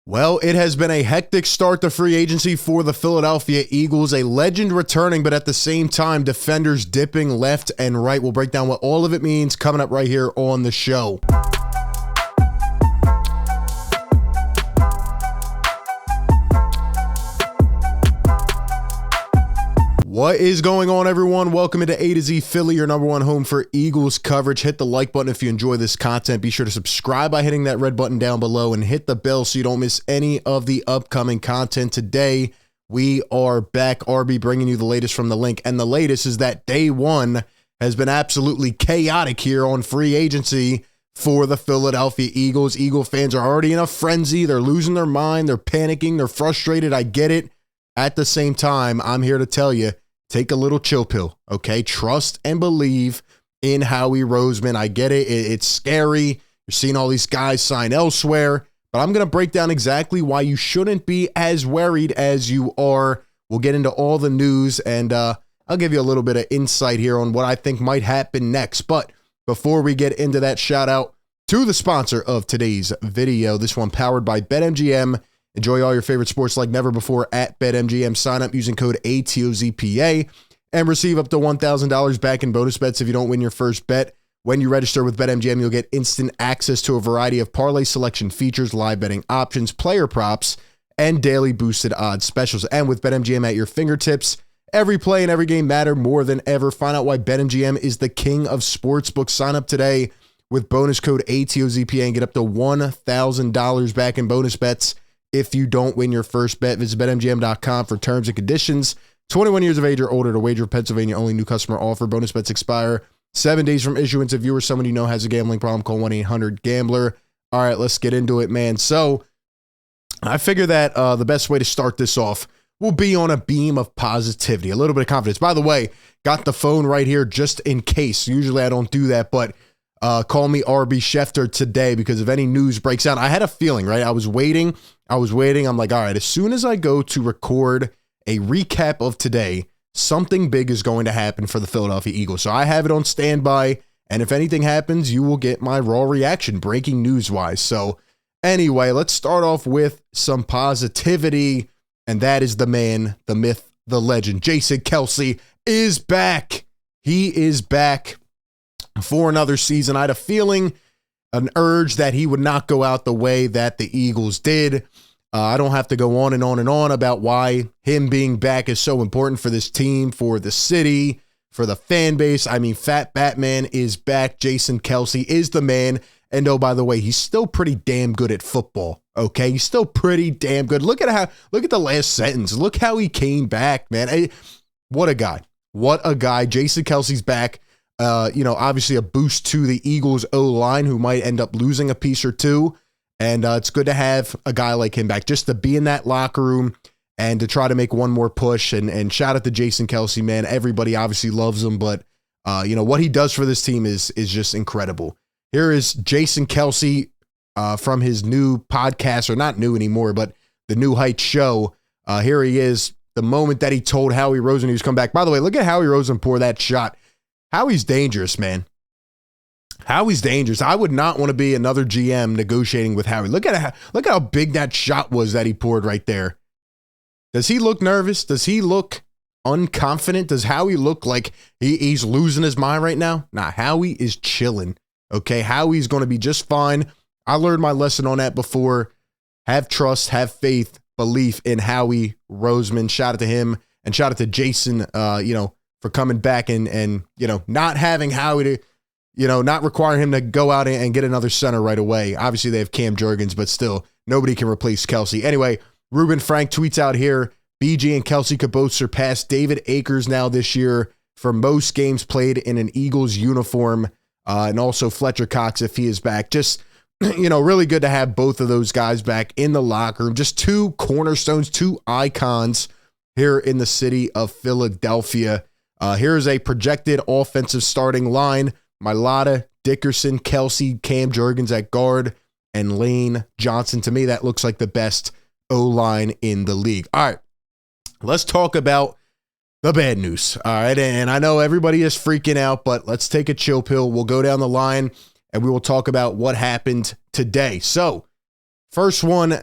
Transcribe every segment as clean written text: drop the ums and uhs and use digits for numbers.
Well, it has been a hectic start to free agency for the Philadelphia Eagles. A legend returning, but at the same time, defenders dipping left and right. We'll break down what all of it means coming up right here on the show. What is going on, everyone? Welcome into A to Z Philly, your number one home for Eagles coverage. Hit the like button if you enjoy this content. Be sure to subscribe by hitting that red button down below and hit the bell so you don't miss any of the upcoming content. Today, we are back, RB, bringing you the latest from the link. And the latest is that day one has been absolutely chaotic here on free agency for the Philadelphia Eagles. Eagle fans are already in a frenzy. They're losing their mind. They're panicking. They're frustrated. I get it. At the same time, I'm here to tell you, take a little chill pill, okay? Trust and believe in Howie Rosen. I get it. It's scary. You're seeing all these guys sign elsewhere, but I'm going to break down exactly why you shouldn't be as worried as you are. We'll get into all the news, and I'll give you a little bit of insight here on what I think might happen next. But before we get into that, shout out to the sponsor of today's video, this one powered by BetMGM. Enjoy all your favorite sports like never before at BetMGM. Sign up using code ATOZPA and receive up to $1,000 back in bonus bets if you don't win your first bet. When you register with BetMGM, you'll get instant access to a variety of parlay selection features, live betting options, player props, and daily boosted odds specials. And with BetMGM at your fingertips, every play and every game matter more than ever. Find out why BetMGM is the king of sportsbooks. Sign up today with bonus code ATOZPA and get up to $1,000 back in bonus bets if you don't win your first bet. Visit BetMGM.com for terms and conditions. 21 years of age or older to wager. Pennsylvania only. New customer offer. Bonus bets expire 7 days from issuance. If you or someone you know has a gambling problem, call 1-800-GAMBLER. All right, let's get into it, man. So I figure that the best way to start this off will be on a beam of positivity, a little bit of confidence. By the way, got the phone right here just in case. Usually I don't do that, but call me RB Schefter today because if any news breaks out, I had a feeling, right? I was waiting. I'm like, all right, as soon as I go to record a recap of today, something big is going to happen for the Philadelphia Eagles. So I have it on standby. And if anything happens, you will get my raw reaction, breaking news wise. So anyway, let's start off with some positivity. And that is the man, the myth, the legend. Jason Kelce is back. He is back for another season. I had a feeling, an urge that he would not go out the way that the Eagles did. I don't have to go on and on and on about why him being back is so important for this team, for the city, for the fan base. I mean, Fat Batman is back. Jason Kelce is the man. And oh, by the way, he's still pretty damn good at football. Okay, he's still pretty damn good. Look at the last sentence. Look how he came back, man. What a guy. What a guy. Jason Kelce's back. Obviously a boost to the Eagles O-line, who might end up losing a piece or two. And it's good to have a guy like him back, just to be in that locker room and to try to make one more push. And shout out to Jason Kelce, man. Everybody obviously loves him, but what he does for this team is just incredible. Here is Jason Kelce from his new podcast, or not new anymore, but the New Heights show. Here he is, the moment that he told Howie Rosen he was coming back. By the way, look at Howie Rosen pour that shot. Howie's dangerous, man. Howie's dangerous. I would not want to be another GM negotiating with Howie. Look at how big that shot was that he poured right there. Does he look nervous? Does he look unconfident? Does Howie look like he's losing his mind right now? Nah, Howie is chilling. Okay, Howie's going to be just fine. I learned my lesson on that before. Have trust, have faith, belief in Howie Rosen. Shout out to him and shout out to Jason, for coming back and not having Howie to, not requiring him to go out and get another center right away. Obviously, they have Cam Jurgens, but still, nobody can replace Kelce. Anyway, Ruben Frank tweets out here, BG and Kelce could both surpass David Akers now this year for most games played in an Eagles uniform, and also Fletcher Cox if he is back. Just, really good to have both of those guys back in the locker room. Just two cornerstones, two icons here in the city of Philadelphia. Here's a projected offensive starting line. Mailata, Dickerson, Kelce, Cam Jurgens at guard, and Lane Johnson. To me, that looks like the best O-line in the league. All right, let's talk about the bad news. All right, and I know everybody is freaking out, but let's take a chill pill. We'll go down the line, and we will talk about what happened today. So, First one,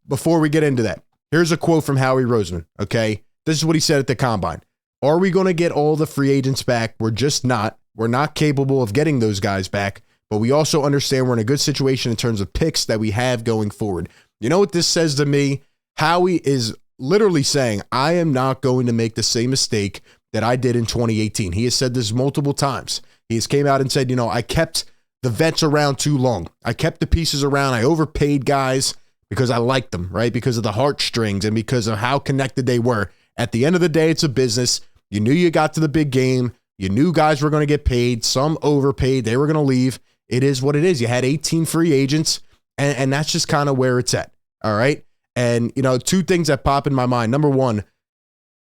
before we get into that, here's a quote from Howie Rosen, okay? This is what he said at the Combine. Are we going to get all the free agents back? We're just not. We're not capable of getting those guys back, but we also understand we're in a good situation in terms of picks that we have going forward. You know what this says to me? Howie is literally saying, I am not going to make the same mistake that I did in 2018. He has said this multiple times. He has came out and said, I kept the vets around too long. I kept the pieces around. I overpaid guys because I liked them, right? Because of the heartstrings and because of how connected they were. At the end of the day, it's a business. You knew you got to the big game. You knew guys were going to get paid. Some overpaid. They were going to leave. It is what it is. You had 18 free agents, and that's just kind of where it's at. All right. And, two things that pop in my mind. Number one,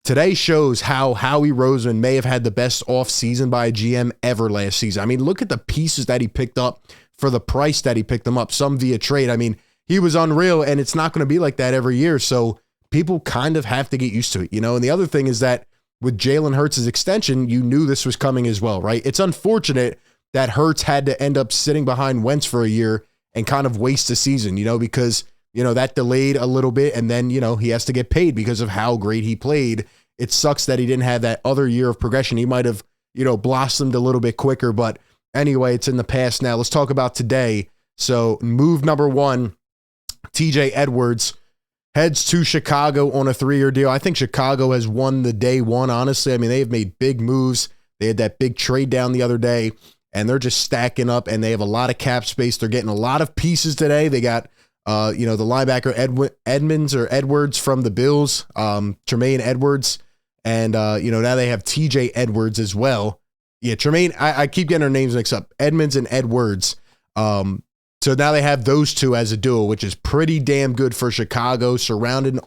today shows how Howie Rosen may have had the best offseason by a GM ever last season. I mean, look at the pieces that he picked up for the price that he picked them up, some via trade. I mean, he was unreal, and it's not going to be like that every year. So people kind of have to get used to it, And the other thing is that with Jalen Hurts' extension, you knew this was coming as well, right? It's unfortunate that Hurts had to end up sitting behind Wentz for a year and kind of waste the season, because that delayed a little bit, and then, he has to get paid because of how great he played. It sucks that he didn't have that other year of progression. He might have, blossomed a little bit quicker, but anyway, it's in the past now. Let's talk about today. So move number one, TJ Edwards heads to Chicago on a 3-year deal. I think Chicago has won the day one, honestly. I mean, they have made big moves. They had that big trade down the other day, and they're just stacking up, and they have a lot of cap space. They're getting a lot of pieces today. They got the linebacker Edwards from the Bills, Tremaine Edwards, and now they have TJ Edwards as well. Yeah, Tremaine, I keep getting their names mixed up. Edmonds and Edwards. So now they have those two as a duo, which is pretty damn good for Chicago, surrounding,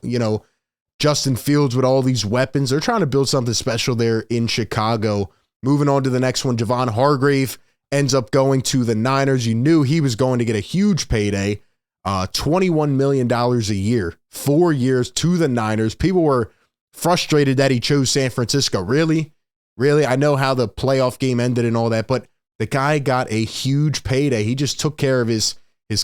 Justin Fields with all these weapons. They're trying to build something special there in Chicago. Moving on to the next one, Javon Hargrave ends up going to the Niners. You knew he was going to get a huge payday. $21 million a year, 4 years to the Niners. People were frustrated that he chose San Francisco. Really? I know how the playoff game ended and all that, but the guy got a huge payday. He just took care of his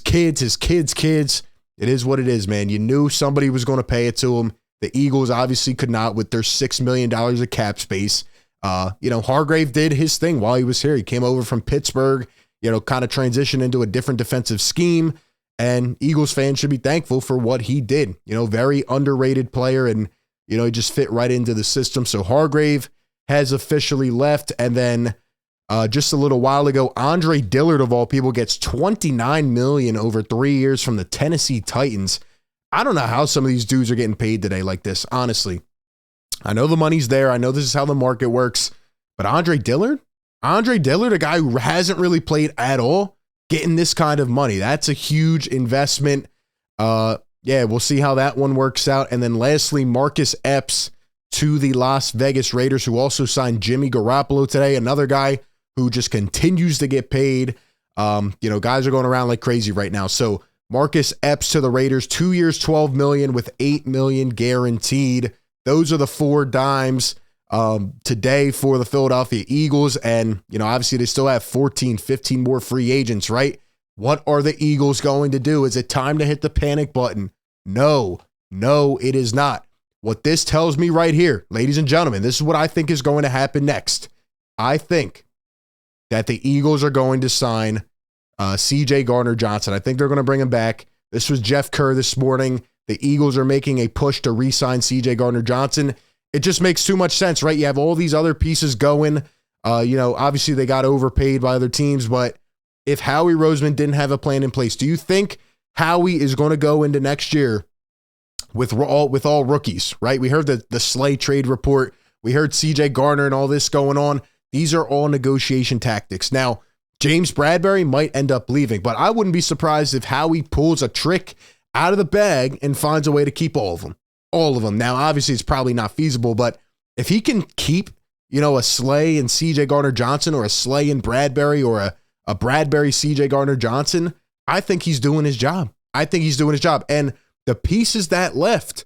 kids, his kids. It is what it is, man. You knew somebody was going to pay it to him. The Eagles obviously could not with their $6 million of cap space. Hargrave did his thing while he was here. He came over from Pittsburgh, kind of transitioned into a different defensive scheme. And Eagles fans should be thankful for what he did. Very underrated player, and, he just fit right into the system. So Hargrave has officially left. And then just a little while ago, Andre Dillard, of all people, gets $29 million over 3 years from the Tennessee Titans. I don't know how some of these dudes are getting paid today like this, honestly. I know the money's there. I know this is how the market works. But Andre Dillard, a guy who hasn't really played at all, getting this kind of money. That's a huge investment. We'll see how that one works out. And then lastly, Marcus Epps to the Las Vegas Raiders, who also signed Jimmy Garoppolo today, another guy who just continues to get paid. Guys are going around like crazy right now. So Marcus Epps to the Raiders, 2 years, $12 million with $8 million guaranteed. Those are the 4 dimes today for the Philadelphia Eagles. And, obviously they still have 14, 15 more free agents, right? What are the Eagles going to do? Is it time to hit the panic button? No, it is not. What this tells me right here, ladies and gentlemen, this is what I think is going to happen next. I think that the Eagles are going to sign C.J. Gardner-Johnson. I think they're going to bring him back. This was Jeff Kerr this morning. The Eagles are making a push to re-sign C.J. Gardner-Johnson. It just makes too much sense, right? You have all these other pieces going. Obviously they got overpaid by other teams, but if Howie Roseman didn't have a plan in place, do you think Howie is going to go into next year with all rookies, right? We heard the Slay trade report. We heard C.J. Gardner and all this going on. These are all negotiation tactics. Now, James Bradbury might end up leaving, but I wouldn't be surprised if Howie pulls a trick out of the bag and finds a way to keep all of them. All of them. Now, obviously, it's probably not feasible, but if he can keep, a Slay and C.J. Gardner-Johnson, or a Slay and Bradbury, or a Bradbury C.J. Gardner-Johnson, I think he's doing his job. And the pieces that left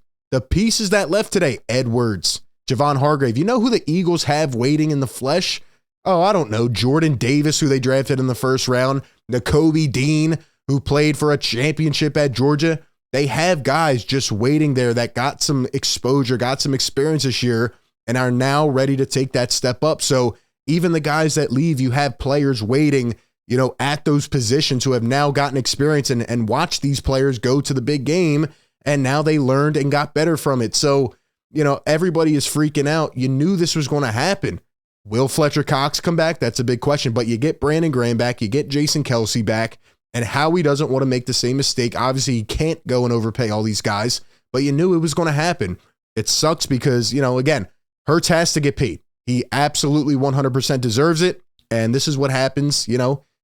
today, Edwards, Javon Hargrave, you know who the Eagles have waiting in the flesh? Oh, I don't know. Jordan Davis, who they drafted in the first round, Nakobe Dean, who played for a championship at Georgia. They have guys just waiting there that got some exposure, got some experience this year, and are now ready to take that step up. So even the guys that leave, you have players waiting, at those positions who have now gotten experience and watched these players go to the big game, and now they learned and got better from it. So, everybody is freaking out. You knew this was going to happen. Will Fletcher Cox come back? That's a big question, but you get Brandon Graham back, you get Jason Kelce back, and Howie doesn't want to make the same mistake. Obviously, he can't go and overpay all these guys, but you knew it was going to happen. It sucks because, again, Hurts has to get paid. He absolutely 100% deserves it, and this is what happens,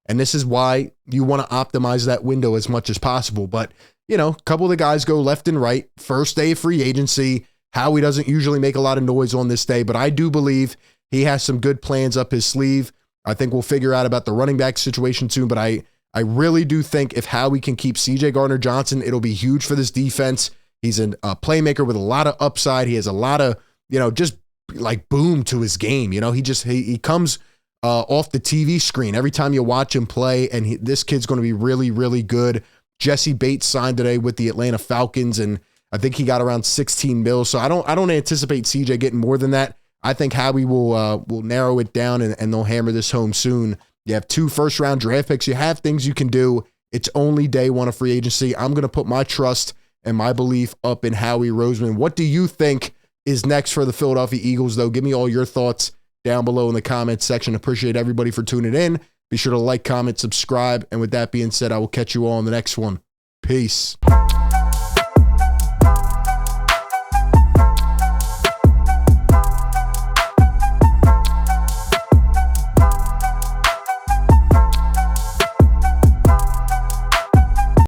and this is why you want to optimize that window as much as possible. But, a couple of the guys go left and right. First day of free agency. Howie doesn't usually make a lot of noise on this day, but I do believe he has some good plans up his sleeve. I think we'll figure out about the running back situation soon, but I really do think if Howie can keep C.J. Gardner-Johnson, it'll be huge for this defense. He's a playmaker with a lot of upside. He has a lot of, just like boom to his game. He comes off the TV screen every time you watch him play, and this kid's going to be really, really good. Jesse Bates signed today with the Atlanta Falcons, and I think he got around 16 mil. So I don't anticipate CJ getting more than that. I think Howie will narrow it down and they'll hammer this home soon. You have 2 first-round draft picks. You have things you can do. It's only day one of free agency. I'm going to put my trust and my belief up in Howie Roseman. What do you think is next for the Philadelphia Eagles, though? Give me all your thoughts down below in the comments section. Appreciate everybody for tuning in. Be sure to like, comment, subscribe. And with that being said, I will catch you all on the next one. Peace.